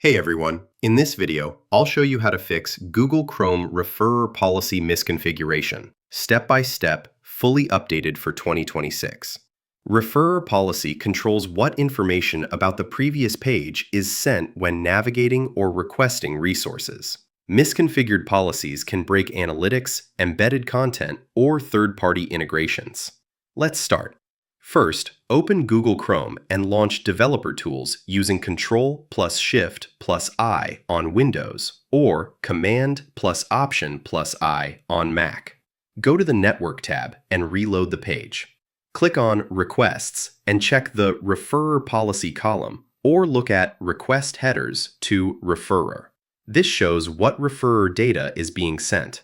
Hey everyone, in this video, I'll show you how to fix Google Chrome referrer policy misconfiguration, step by step, fully updated for 2026. Referrer policy controls what information about the previous page is sent when navigating or requesting resources. Misconfigured policies can break analytics, embedded content, or third-party integrations. Let's start. First, open Google Chrome and launch Developer Tools using Ctrl+Shift+I on Windows or Command+Option+I on Mac. Go to the Network tab and reload the page. Click on Requests and check the Referrer Policy column or look at Request Headers to Referrer. This shows what referrer data is being sent.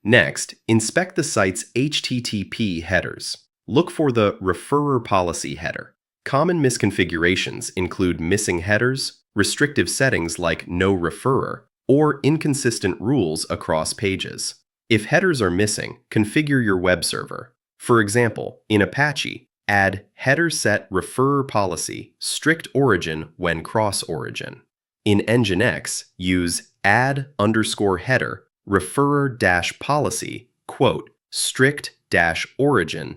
Next, inspect the site's HTTP headers. Look for the Referrer Policy header. Common misconfigurations include missing headers, restrictive settings like No Referrer, or inconsistent rules across pages. If headers are missing, configure your web server. For example, in Apache, add header set referrer policy strict origin when cross-origin. In Nginx, use add_header referrer-policy strict-origin when-cross-origin,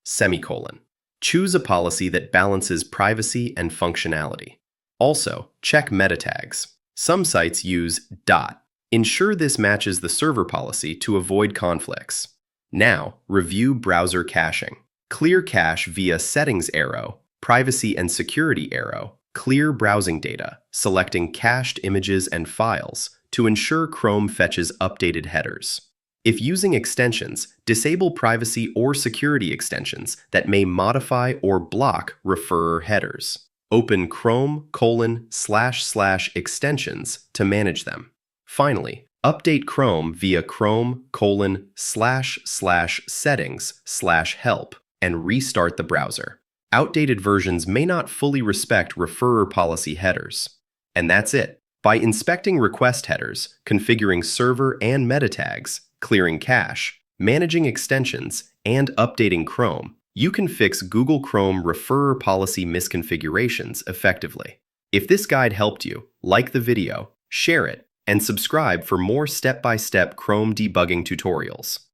semicolon. Choose a policy that balances privacy and functionality. Also, check meta tags. Some sites use dot. Ensure this matches the server policy to avoid conflicts. Now, review browser caching. Clear cache via Settings arrow, Privacy and Security arrow, Clear browsing data, selecting cached images and files, to ensure Chrome fetches updated headers. If using extensions, disable privacy or security extensions that may modify or block referrer headers. Open Chrome://extensions to manage them. Finally, update Chrome via Chrome://settings/help and restart the browser. Outdated versions may not fully respect referrer policy headers. And that's it. By inspecting request headers, configuring server and meta tags, clearing cache, managing extensions, and updating Chrome, you can fix Google Chrome referrer policy misconfigurations effectively. If this guide helped you, like the video, share it, and subscribe for more step-by-step Chrome debugging tutorials.